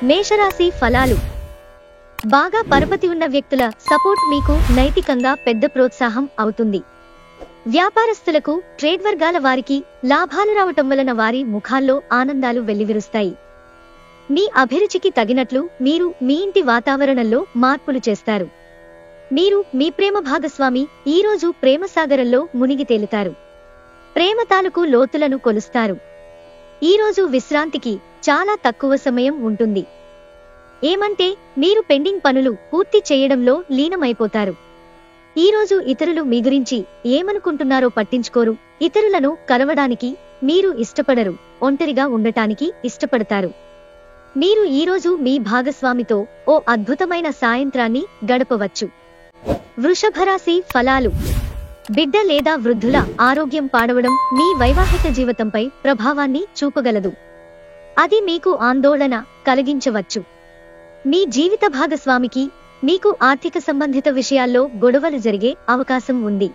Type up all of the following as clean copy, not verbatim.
మేషరాశి ఫలాలు. బాగా పరపతి ఉన్న వ్యక్తుల సపోర్ట్ మీకు నైతికంగా పెద్ద ప్రోత్సాహం అవుతుంది. వ్యాపారస్తులకు, ట్రేడ్ వర్గాల వారికి లాభాలు రావటం వలన వారి ముఖాల్లో ఆనందాలు వెల్లివిరుస్తాయి. మీ అభిరుచికి తగినట్లు మీరు మీ ఇంటి వాతావరణంలో మార్పులు చేస్తారు. మీరు మీ ప్రేమ భాగస్వామి ఈరోజు ప్రేమసాగరంలో మునిగి తేలుతారు. ప్రేమ తాలూకు లోతులను కొలుస్తారు. ఈరోజు విశ్రాంతికి చాలా తక్కువ సమయం ఉంటుంది. ఏమంటే మీరు పెండింగ్ పనులు పూర్తి చేయడంలో లీనమైపోతారు. ఈరోజు ఇతరులు మీ గురించి ఏమనుకుంటున్నారో పట్టించుకోరు. ఇతరులను కలవడానికి మీరు ఇష్టపడరు. ఒంటరిగా ఉండటానికి ఇష్టపడతారు. మీరు ఈరోజు మీ భాగస్వామితో ఓ అద్భుతమైన సాయంత్రాన్ని గడపవచ్చు. వృషభరాశి ఫలాలు. బిడ్డ లేదా వృద్ధుల ఆరోగ్యం పాడవడం మీ వైవాహిక జీవితంపై ప్రభావాన్ని చూపగలదు. అది మీకు ఆందోళన కలిగించవచ్చు. మీ జీవిత భాగస్వామికి మీకు ఆర్థిక సంబంధిత విషయాల్లో గొడవలు జరిగే అవకాశం ఉంది.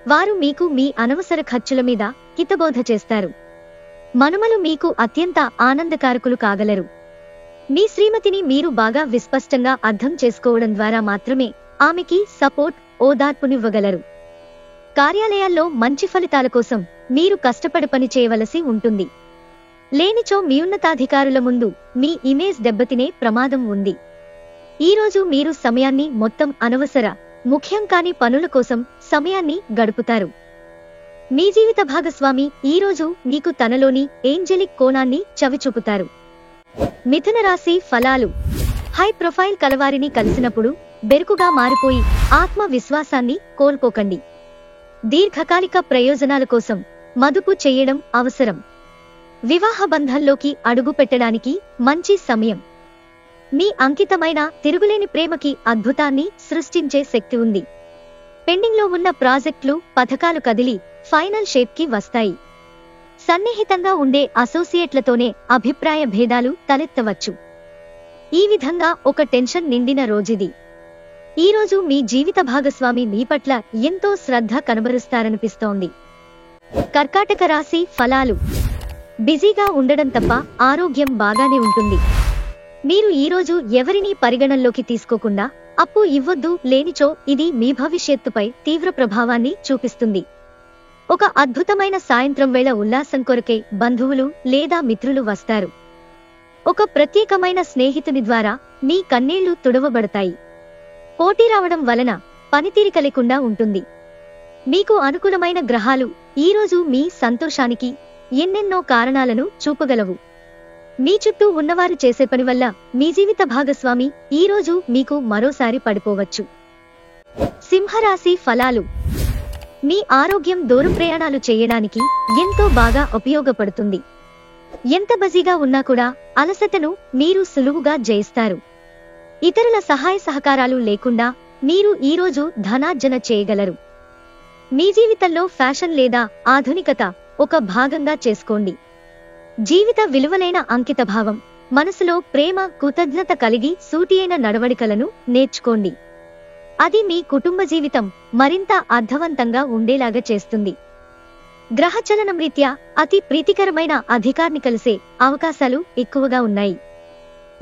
వారు మీకు మీ అనవసర ఖర్చుల మీద హితబోధ చేస్తారు. మనుమలు మీకు అత్యంత ఆనందకారకులు కాగలరు. మీ శ్రీమతిని మీరు బాగా విస్పష్టంగా అర్థం చేసుకోవడం ద్వారా మాత్రమే ఆమెకి సపోర్ట్, ఓదార్పునివ్వగలరు. కార్యాలయాల్లో మంచి ఫలితాల కోసం మీరు కష్టపడి పని చేయవలసి ఉంటుంది. లేనిచో మీ ఉన్నతాధికారుల ముందు మీ ఇమేజ్ దెబ్బతినే ప్రమాదం ఉంది. ఈరోజు మీరు సమయాన్ని మొత్తం అనవసర, ముఖ్యం కాని పనుల కోసం సమయాన్ని గడుపుతారు. మీ జీవిత భాగస్వామి ఈరోజు మీకు తనలోని ఏంజెలిక్ కోణాన్ని చవిచూపుతారు. మిథున రాశి ఫలాలు. హై ప్రొఫైల్ కలవారిని కలిసినప్పుడు బెరుకుగా మారిపోయి ఆత్మవిశ్వాసాన్ని కోల్పోకండి. దీర్ఘకాలిక ప్రయోజనాల కోసం మదుపు చేయడం అవసరం. వివాహ బంధంలోకి అడుగు పెట్టడానికి మంచి సమయం. మీ అంకితమైన తిరుగులేని ప్రేమకి అద్భుతాన్ని సృష్టించే శక్తి ఉంది. పెండింగ్లో ఉన్న ప్రాజెక్టులు, పథకాలు కదిలి ఫైనల్ షేప్కి వస్తాయి. సన్నిహితంగా ఉండే అసోసియేట్లతోనే అభిప్రాయ భేదాలు తలెత్తవచ్చు. ఈ విధంగా ఒక టెన్షన్ నిండిన రోజుది. ఈరోజు మీ జీవిత భాగస్వామి మీ పట్ల ఎంతో శ్రద్ధ కనబరుస్తారనిపిస్తోంది. కర్కాటక రాశి ఫలాలు. బిజీగా ఉండడం తప్ప ఆరోగ్యం బాగానే ఉంటుంది. మీరు ఈరోజు ఎవరినీ పరిగణనలోకి తీసుకోకుండా అప్పు ఇవ్వొద్దు. లేనిచో ఇది మీ భవిష్యత్తుపై తీవ్ర ప్రభావాన్ని చూపిస్తుంది. ఒక అద్భుతమైన సాయంత్రం వేళ ఉల్లాసం కొరకే బంధువులు లేదా మిత్రులు వస్తారు. ఒక ప్రత్యేకమైన స్నేహితుని ద్వారా మీ కన్నీళ్లు తుడవబడతాయి. పోటీ రావడం వలన పనితీరిక లేకుండా ఉంటుంది. మీకు అనుకూలమైన గ్రహాలు ఈరోజు మీ సంతోషానికి ఎన్నెన్నో కారణాలను చూపగలవు. మీ చుట్టూ ఉన్నవారు చేసే పని వల్ల మీ జీవిత భాగస్వామి ఈరోజు మీకు మరోసారి పడిపోవచ్చు. సింహరాశి ఫలాలు. మీ ఆరోగ్యం దూర ప్రయాణాలు చేయడానికి ఎంతో బాగా ఉపయోగపడుతుంది. ఎంత బిజీగా ఉన్నా కూడా అలసటను మీరు సులువుగా జయిస్తారు. ఇతరుల సహాయ సహకారాలు లేకుండా మీరు ఈరోజు ధనార్జన చేయగలరు. మీ జీవితంలో ఫ్యాషన్ లేదా ఆధునికత ఒక భాగంగా చేసుకోండి. జీవిత విలువలైన అంకితభావం, మనసులో ప్రేమ, కృతజ్ఞత కలిగి సూటియైన నడవడికలను నేర్చుకోండి. అది మీ కుటుంబ జీవితం మరింత అర్థవంతంగా ఉండేలాగా చేస్తుంది. గ్రహచలనం రీత్యా అతి ప్రీతికరమైన అధికారిని కలిసే అవకాశాలు ఎక్కువగా ఉన్నాయి.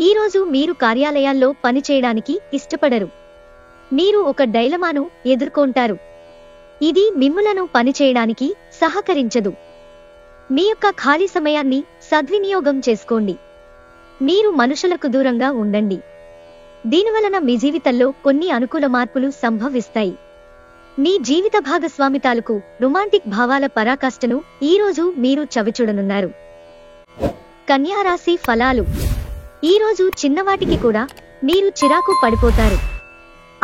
ఈరోజు మీరు కార్యాలయాల్లో పనిచేయడానికి ఇష్టపడరు. మీరు ఒక డైలమాను ఎదుర్కొంటారు. ఇది మిమ్ములను పనిచేయడానికి సహకరించదు. మీ యొక్క ఖాళీ సమయాన్ని సద్వినియోగం చేసుకోండి. మీరు మనుషులకు దూరంగా ఉండండి. దీనివలన మీ జీవితంలో కొన్ని అనుకూల మార్పులు సంభవిస్తాయి. మీ జీవిత భాగస్వామి తాలూకు రొమాంటిక్ భావాల పరాకాష్ఠను ఈరోజు మీరు చవిచూడనున్నారు. కన్యారాశి ఫలాలు. ఈరోజు చిన్నవాటికి కూడా మీరు చిరాకు పడిపోతారు.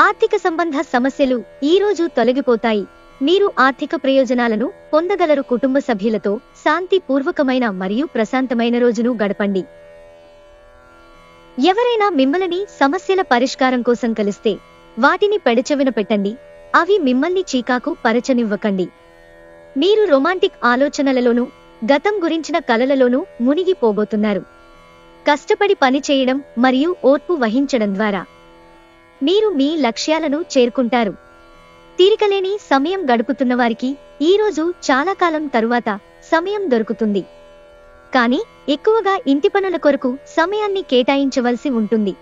ఆర్థిక సంబంధ సమస్యలు ఈరోజు తొలగిపోతాయి. మీరు ఆర్థిక ప్రయోజనాలను పొందగలరు. కుటుంబ సభ్యులతో శాంతిపూర్వకమైన మరియు ప్రశాంతమైన రోజును గడపండి. ఎవరైనా మిమ్మల్ని సమస్యల పరిష్కారం కోసం కలిస్తే వాటిని పెడచెవిన పెట్టండి. అవి మిమ్మల్ని చీకాకు పరచనివ్వకండి. మీరు రొమాంటిక్ ఆలోచనలలోనూ గతం గురించిన కలలలోనూ మునిగిపోబోతున్నారు. కష్టపడి పని చేయడం మరియు ఓర్పు వహించడం ద్వారా మీరు మీ లక్ష్యాలను చేరుకుంటారు. తీరికలేని సమయం గడుపుతున్న వారికి ఈరోజు చాలా కాలం తరువాత సమయం దొరుకుతుంది. కానీ ఎక్కువగా ఇంటి పనుల కొరకు సమయాన్ని కేటాయించవలసి ఉంటుంది.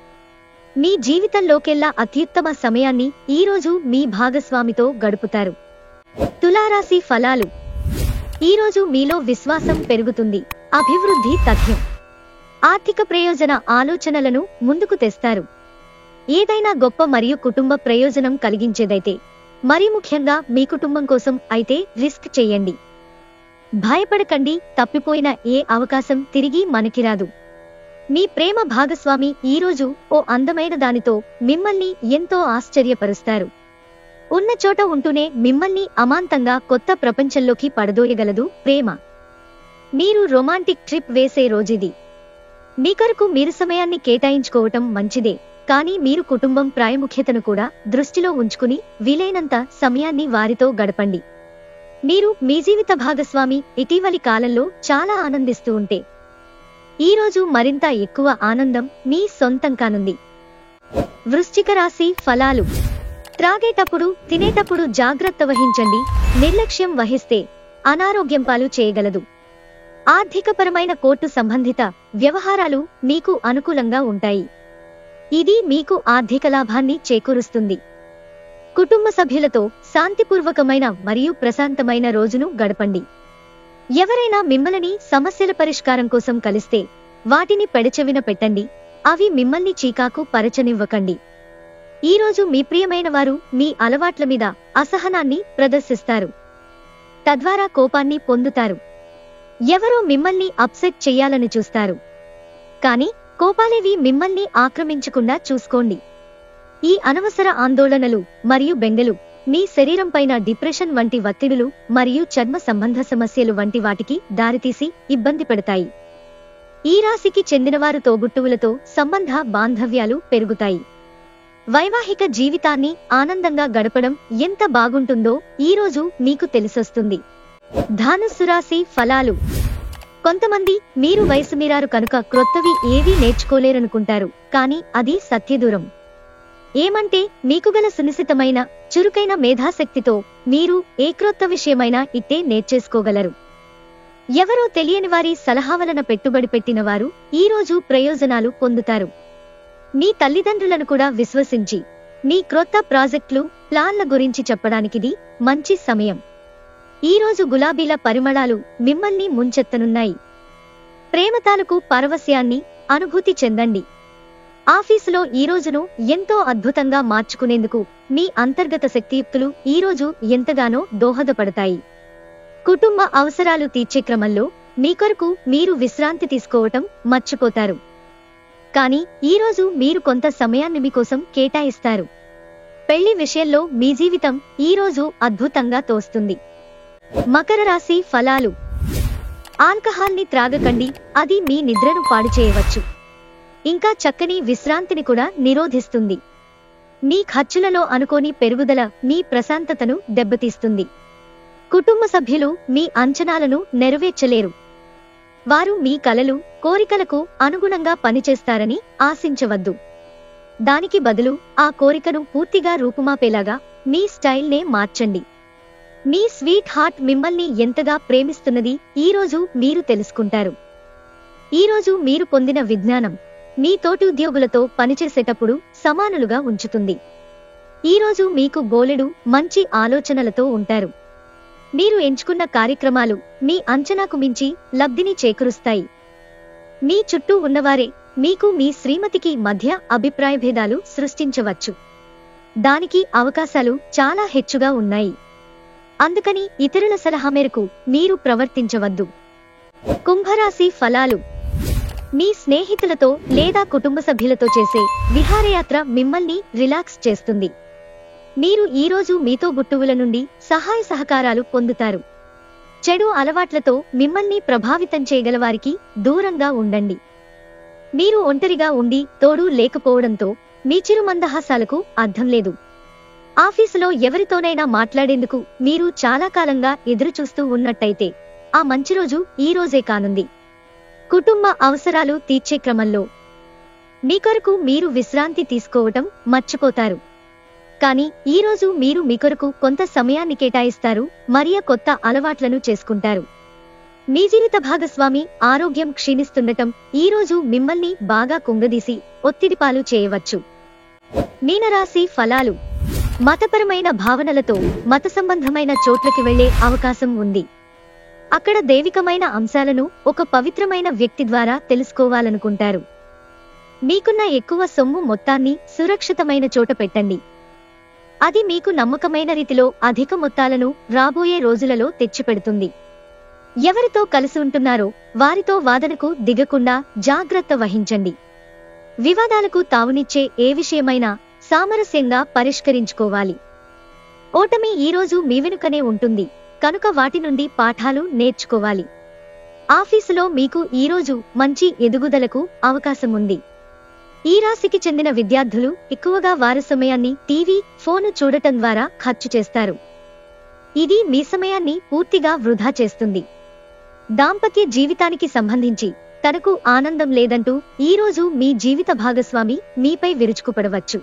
మీ జీవితంలోకెల్లా అత్యుత్తమ సమయాన్ని ఈరోజు మీ భాగస్వామితో గడుపుతారు. తులారాశి ఫలాలు. ఈరోజు మీలో విశ్వాసం పెరుగుతుంది. అభివృద్ధి తథ్యం. ఆర్థిక ప్రయోజన ఆలోచనలను ముందుకు తెస్తారు. ఏదైనా గొప్ప మరియు కుటుంబ ప్రయోజనం కలిగించేదైతే, మరీ ముఖ్యంగా మీ కుటుంబం కోసం అయితే రిస్క్ చేయండి. భయపడకండి, తప్పిపోయిన ఏ అవకాశం తిరిగి మనకి రాదు. మీ ప్రేమ భాగస్వామి ఈరోజు ఓ అందమైన దానితో మిమ్మల్ని ఎంతో ఆశ్చర్యపరుస్తారు. ఉన్న చోట ఉంటూనే మిమ్మల్ని అమాంతంగా కొత్త ప్రపంచంలోకి పడదోయగలదు ప్రేమ. మీరు రొమాంటిక్ ట్రిప్ వేసే రోజుది. మీ కొరకు మీరు సమయాన్ని కేటాయించుకోవటం మంచిదే, కానీ మీరు కుటుంబం ప్రాముఖ్యతను కూడా దృష్టిలో ఉంచుకుని వీలైనంత సమయాన్ని వారితో గడపండి. మీరు మీ జీవిత భాగస్వామి ఇటీవలి కాలంలో చాలా ఆనందిస్తూ ఉంటే, ఈరోజు మరింత ఎక్కువ ఆనందం మీ సొంతం కానుంది. వృశ్చిక రాశి ఫలాలు. త్రాగేటప్పుడు, తినేటప్పుడు జాగ్రత్త వహించండి. నిర్లక్ష్యం వహిస్తే అనారోగ్యం పాలు చేయగలదు. ఆర్థికపరమైన కోర్టు సంబంధిత వ్యవహారాలు మీకు అనుకూలంగా ఉంటాయి. ఇది మీకు ఆర్థిక లాభాన్ని చేకూరుస్తుంది. కుటుంబ సభ్యులతో శాంతిపూర్వకమైన మరియు ప్రశాంతమైన రోజును గడపండి. ఎవరైనా మిమ్మల్ని సమస్యల పరిష్కారం కోసం కలిస్తే వాటిని పెడచెవిన పెట్టండి. అవి మిమ్మల్ని చీకాకు పరచనివ్వకండి. ఈరోజు మీ ప్రియమైన వారు మీ అలవాట్ల మీద అసహనాన్ని ప్రదర్శిస్తారు. తద్వారా కోపాన్ని పొందుతారు. ఎవరో మిమ్మల్ని అప్సెట్ చెయ్యాలని చూస్తారు. కానీ కోపాలేవి మిమ్మల్ని ఆక్రమించకుండా చూసుకోండి. ఈ అనవసర ఆందోళనలు మరియు బెంగలు మీ శరీరంపైన డిప్రెషన్ వంటి ఒత్తిడులు మరియు చర్మ సంబంధ సమస్యలు వంటి వాటికి దారితీసి ఇబ్బంది పెడతాయి. ఈ రాశికి చెందినవారు తోబుట్టువులతో సంబంధ బాంధవ్యాలు పెరుగుతాయి. వైవాహిక జీవితాన్ని ఆనందంగా గడపడం ఎంత బాగుంటుందో ఈరోజు మీకు తెలిసొస్తుంది. ధనుస్సు రాశి ఫలాలు. కొంతమంది మీరు వయసు మీరారు కనుక క్రొత్తవి ఏవీ నేర్చుకోలేరనుకుంటారు, కానీ అది సత్యదూరం. ఏమంటే మీకు గల సునిశితమైన చురుకైన మేధాశక్తితో మీరు ఏ క్రొత్త విషయమైనా ఇట్టే నేర్చేసుకోగలరు. ఎవరో తెలియని వారి సలహా వలన పెట్టుబడి పెట్టిన వారు ఈరోజు ప్రయోజనాలు పొందుతారు. మీ తల్లిదండ్రులను కూడా విశ్వసించి మీ క్రొత్త ప్రాజెక్టులు, ప్లాన్ల గురించి చెప్పడానికిది మంచి సమయం. ఈరోజు గులాబీల పరిమళాలు మిమ్మల్ని ముంచెత్తనున్నాయి. ప్రేమ తాలూకు పారవస్యాన్ని అనుభూతి చెందండి. ఆఫీసులో ఈ రోజును ఎంతో అద్భుతంగా మార్చుకునేందుకు మీ అంతర్గత శక్తియుక్తులు ఈరోజు ఎంతగానో దోహదపడతాయి. కుటుంబ అవసరాలు తీర్చే క్రమంలో మీ కొరకు మీరు విశ్రాంతి తీసుకోవటం మర్చిపోతారు. కానీ ఈరోజు మీరు కొంత సమయాన్ని మీకోసం కేటాయిస్తారు. పెళ్లి విషయంలో మీ జీవితం ఈరోజు అద్భుతంగా తోస్తుంది. మకర రాశి ఫలాలు. ఆల్కహాల్ని త్రాగకండి, అది మీ నిద్రను పాడు చేయవచ్చు. ఇంకా చక్కని విశ్రాంతిని కూడా నిరోధిస్తుంది. మీ ఖర్చులలో అనుకోని పెరుగుదల మీ ప్రశాంతతను దెబ్బతీస్తుంది. కుటుంబ సభ్యులు మీ అంచనాలను నెరవేర్చలేరు. వారు మీ కలలు, కోరికలకు అనుగుణంగా పనిచేస్తారని ఆశించవద్దు. దానికి బదులు ఆ కోరికను పూర్తిగా రూపుమాపేలాగా మీ స్టైల్నే మార్చండి. మీ స్వీట్ హార్ట్ మిమ్మల్ని ఎంతగా ప్రేమిస్తున్నది ఈరోజు మీరు తెలుసుకుంటారు. ఈరోజు మీరు పొందిన విజ్ఞానం మీ తోటి ఉద్యోగులతో పనిచేసేటప్పుడు సమానులుగా ఉంచుతుంది. ఈరోజు మీకు బోలెడు మంచి ఆలోచనలతో ఉంటారు. మీరు ఎంచుకున్న కార్యక్రమాలు మీ అంచనాకు మించి లబ్ధిని చేకూరుస్తాయి. మీ చుట్టూ ఉన్నవారే మీకు మీ శ్రీమతికి మధ్య అభిప్రాయ భేదాలు సృష్టించవచ్చు. దానికి అవకాశాలు చాలా హెచ్చుగా ఉన్నాయి. అందుకని ఇతరుల సలహా మేరకు మీరు ప్రవర్తించవద్దు. కుంభరాశి ఫలాలు. మీ స్నేహితులతో లేదా కుటుంబ సభ్యులతో చేసే విహారయాత్ర మిమ్మల్ని రిలాక్స్ చేస్తుంది. మీరు ఈరోజు మీతో బుట్టువుల నుండి సహాయ సహకారాలు పొందుతారు. చెడు అలవాట్లతో మిమ్మల్ని ప్రభావితం చేయగలవారికి దూరంగా ఉండండి. మీరు ఒంటరిగా ఉండి తోడు లేకపోవడంతో మీ చిరు మందహాసాలకు అర్థం లేదు. ఆఫీసులో ఎవరితోనైనా మాట్లాడేందుకు మీరు చాలా కాలంగా ఎదురుచూస్తూ ఉన్నట్టయితే ఆ మంచి రోజు ఈ రోజే కానుంది. కుటుంబ అవసరాలు తీర్చే క్రమంలో మీ కొరకు మీరు విశ్రాంతి తీసుకోవటం మర్చిపోతారు. కానీ ఈరోజు మీరు మీ కొరకు కొంత సమయాన్ని కేటాయిస్తారు, మరియ కొత్త అలవాట్లను చేసుకుంటారు. మీ జీవిత భాగస్వామి ఆరోగ్యం క్షీణిస్తుండటం ఈ రోజు మిమ్మల్ని బాగా కుంగదీసి ఒత్తిడిపాలు చేయవచ్చు. మీనరాశి ఫలాలు. మతపరమైన భావనలతో మత సంబంధమైన చోట్లకి వెళ్లే అవకాశం ఉంది. అక్కడ దైవికమైన అంశాలను ఒక పవిత్రమైన వ్యక్తి ద్వారా తెలుసుకోవాలనుకుంటారు. మీకున్న ఎక్కువ సొమ్ము మొత్తాన్ని సురక్షితమైన చోట పెట్టండి. అది మీకు నమ్మకమైన రీతిలో అధిక మొత్తాలను రాబోయే రోజులలో తెచ్చిపెడుతుంది. ఎవరితో కలిసి ఉంటున్నారో వారితో వాదనకు దిగకుండా జాగ్రత్త వహించండి. వివాదాలకు తావునిచ్చే ఏ విషయమైనా సామరస్యంగా పరిష్కరించుకోవాలి. ఓటమి ఈరోజు మీ వెనుకనే ఉంటుంది కనుక వాటి నుండి పాఠాలు నేర్చుకోవాలి. ఆఫీసులో మీకు ఈరోజు మంచి ఎదుగుదలకు అవకాశం ఉంది. ఈ రాశికి చెందిన విద్యార్థులు ఎక్కువగా వారి సమయాన్ని టీవీ, ఫోను చూడటం ద్వారా ఖర్చు చేస్తారు. ఇది మీ సమయాన్ని పూర్తిగా వృధా చేస్తుంది. దాంపత్య జీవితానికి సంబంధించి తనకు ఆనందం లేదంటూ ఈరోజు మీ జీవిత భాగస్వామి మీపై విరుచుకుపడవచ్చు.